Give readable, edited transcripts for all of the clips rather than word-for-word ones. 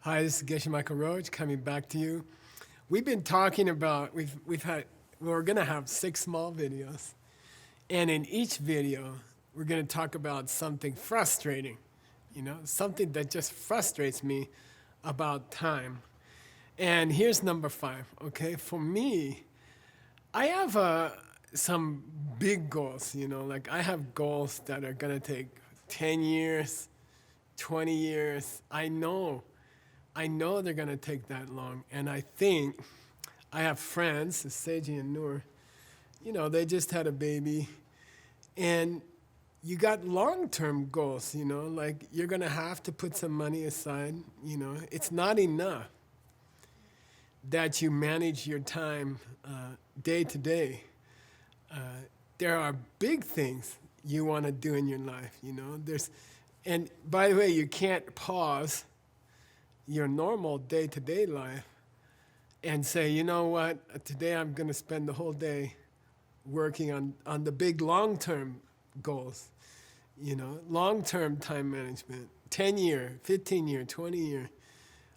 Hi, this is Geshe Michael Roach coming back to you. We've been talking about, we're gonna have 6 small videos. And in each video, we're gonna talk about something frustrating, something that just frustrates me about time. And here's number 5, okay? For me, I have some big goals, like I have goals that are gonna take 10 years, 20 years. I know they're gonna take that long. And I think I have friends, Seiji and Noor, they just had a baby. And you got long-term goals, like you're gonna have to put some money aside, It's not enough that you manage your time day to day. There are big things you wanna do in your life, and by the way, you can't pause your normal day-to-day life and say, you know what, today I'm going to spend the whole day working on the big long-term goals, long-term time management, 10-year, 15-year, 20-year.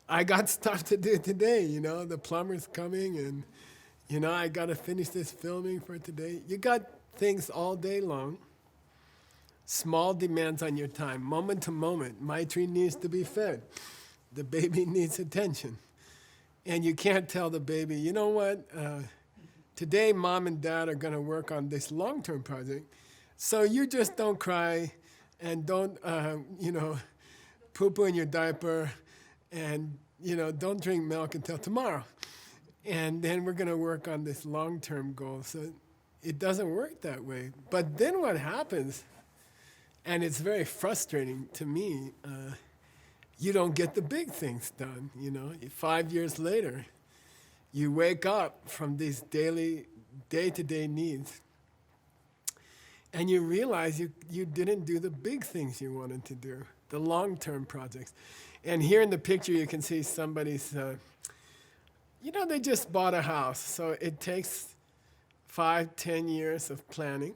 I got stuff to do today, the plumber's coming and, I got to finish this filming for today. You got things all day long, small demands on your time, moment to moment. My tree needs to be fed. The baby needs attention. And you can't tell the baby, you know what, today mom and dad are gonna work on this long-term project, so you just don't cry and don't, poo-poo in your diaper and, don't drink milk until tomorrow. And then we're gonna work on this long-term goal. So it doesn't work that way. But then what happens, and it's very frustrating to me, you don't get the big things done, 5 years later, you wake up from these daily, day-to-day needs, and you realize you didn't do the big things you wanted to do, the long-term projects. And here in the picture, you can see somebody's, they just bought a house, so it takes 5, 10 years of planning.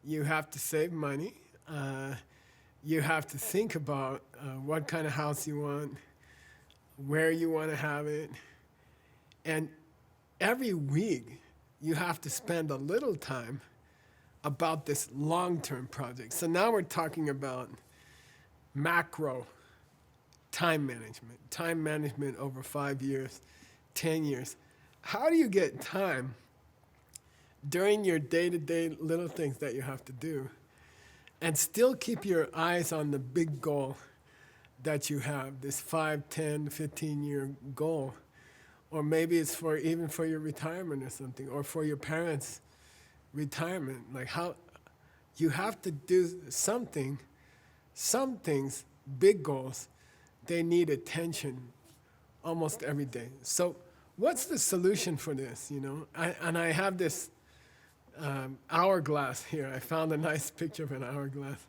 You have to save money. You have to think about what kind of house you want, where you want to have it. And every week, you have to spend a little time about this long-term project. So now we're talking about macro time management over 5 years, 10 years. How do you get time during your day-to-day little things that you have to do and still keep your eyes on the big goal that you have, this 5, 10, 15-year goal? Or maybe it's even for your retirement or something, or for your parents' retirement. Like how you have to do something, some things, big goals, they need attention almost every day. So what's the solution for this, And I have this hourglass here. I found a nice picture of an hourglass.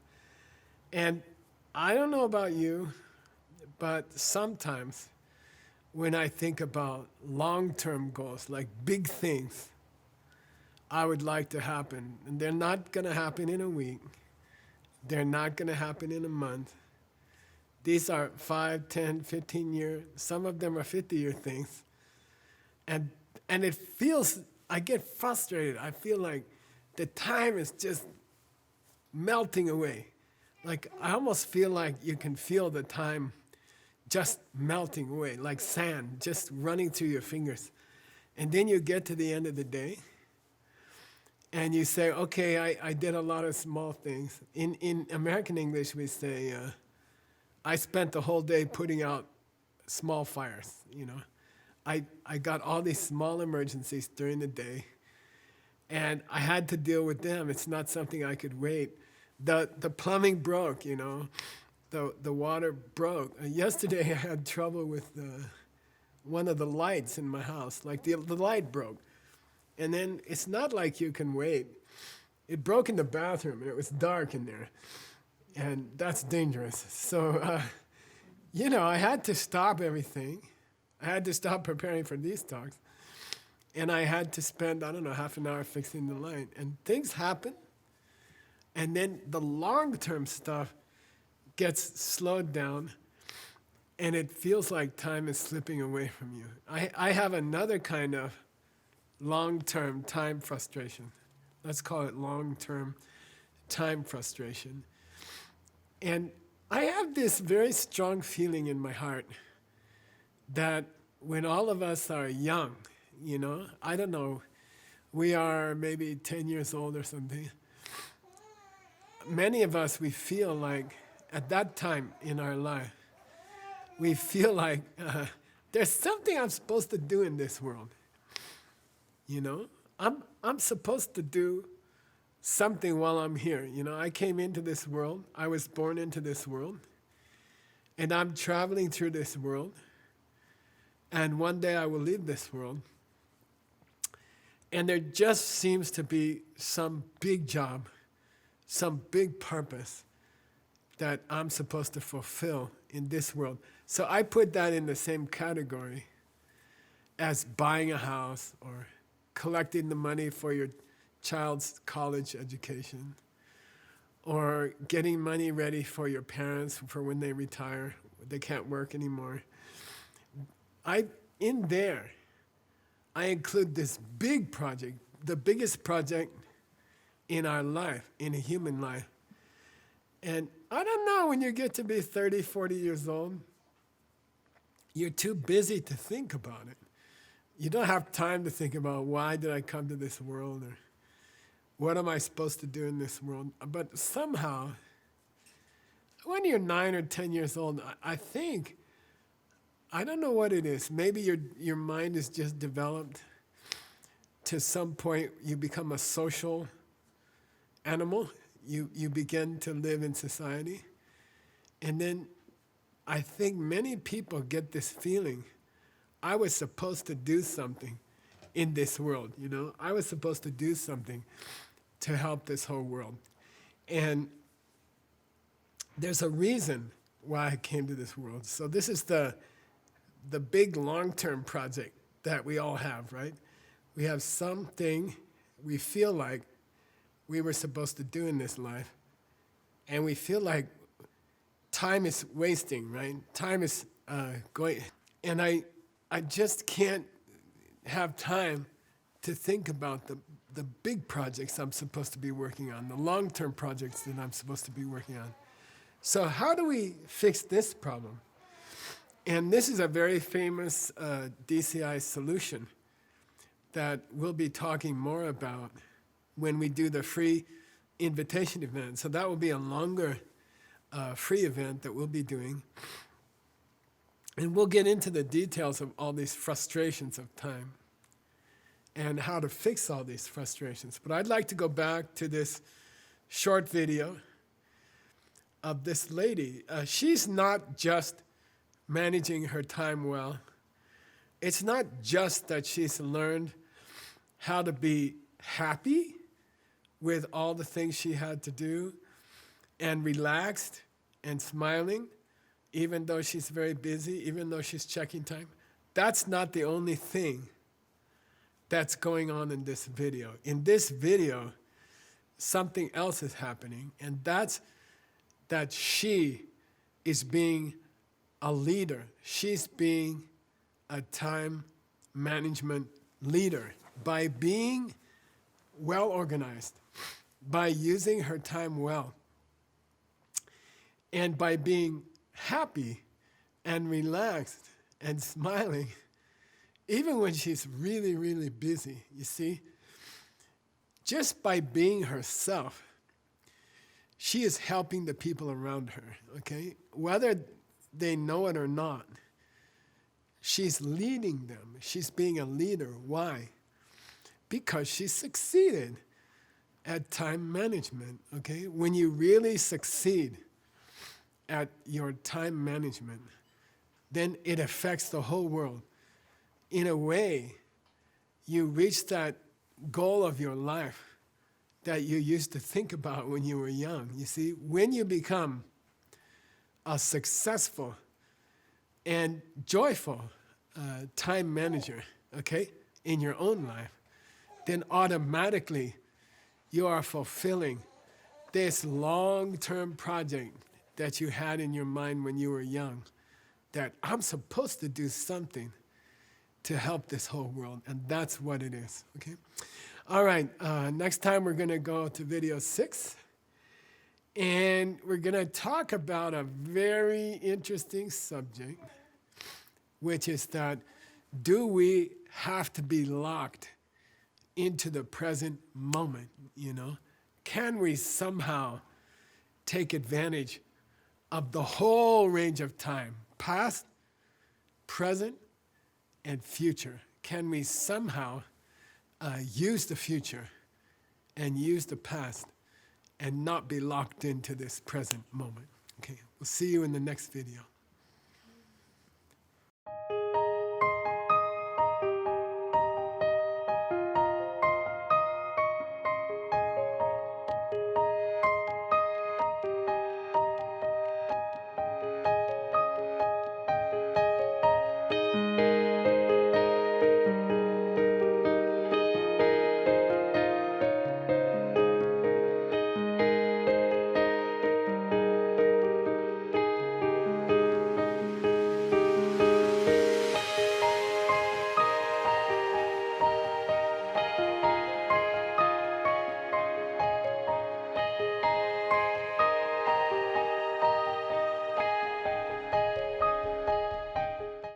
And I don't know about you, but sometimes when I think about long-term goals, like big things I would like to happen, and they're not going to happen in a week, they're not going to happen in a month. These are 5, 10, 15-year, some of them are 50-year things. And it feels, I get frustrated. I feel like the time is just melting away. Like I almost feel like you can feel the time just melting away, like sand just running through your fingers. And then you get to the end of the day and you say, okay, I did a lot of small things. In American English, we say, I spent the whole day putting out small fires, I got all these small emergencies during the day, and I had to deal with them. It's not something I could wait. The plumbing broke, the water broke. Yesterday I had trouble with one of the lights in my house, like the light broke. And then it's not like you can wait. It broke in the bathroom, and it was dark in there, and that's dangerous. So, I had to stop everything. I had to stop preparing for these talks. And I had to spend, half an hour fixing the light. And things happen. And then the long-term stuff gets slowed down. and it feels like time is slipping away from you. I have another kind of long-term time frustration. Let's call it long-term time frustration. And I have this very strong feeling in my heart that when all of us are young, I don't know, we are maybe 10 years old or something. Many of us, we feel like at that time in our life, we feel like there's something I'm supposed to do in this world. I'm supposed to do something while I'm here. I came into this world, I was born into this world, and I'm traveling through this world, and one day I will leave this world. And there just seems to be some big job, some big purpose that I'm supposed to fulfill in this world. So I put that in the same category as buying a house or collecting the money for your child's college education or getting money ready for your parents for when they retire, they can't work anymore. In there, I include this big project, the biggest project in our life, in a human life. And I don't know, when you get to be 30, 40 years old, you're too busy to think about it. You don't have time to think about why did I come to this world or what am I supposed to do in this world. But somehow, when you're 9 or 10 years old, I think, I don't know what it is. Maybe your mind is just developed to some point. You become a social animal. You begin to live in society. And then I think many people get this feeling, I was supposed to do something in this world. I was supposed to do something to help this whole world. And there's a reason why I came to this world. So this is the big long-term project that we all have, right? We have something we feel like we were supposed to do in this life, and we feel like time is wasting, right? Time is going, and I just can't have time to think about the big projects I'm supposed to be working on, the long-term projects that I'm supposed to be working on. So how do we fix this problem? And this is a very famous DCI solution that we'll be talking more about when we do the free invitation event. So that will be a longer free event that we'll be doing. And we'll get into the details of all these frustrations of time and how to fix all these frustrations. But I'd like to go back to this short video of this lady. She's not just managing her time well. It's not just that she's learned how to be happy with all the things she had to do and relaxed and smiling, even though she's very busy, even though she's checking time. That's not the only thing that's going on in this video. In this video, something else is happening, and that's that she is being a leader. She's being a time management leader by being well organized, by using her time well, and by being happy and relaxed and smiling, even when she's really, really busy. You see, just by being herself, she is helping the people around her, okay? Whether they know it or not, she's leading them. She's being a leader. Why? Because she succeeded at time management, okay? When you really succeed at your time management, then it affects the whole world. In a way, you reach that goal of your life that you used to think about when you were young. You see, when you become a successful and joyful time manager, okay, in your own life, then automatically you are fulfilling this long-term project that you had in your mind when you were young, that I'm supposed to do something to help this whole world, and that's what it is, okay? All right, next time we're gonna go to video 6, and we're gonna talk about a very interesting subject, which is that, do we have to be locked into the present moment, you know? Can we somehow take advantage of the whole range of time, past, present, and future? Can we somehow use the future and use the past and not be locked into this present moment? Okay, we'll see you in the next video.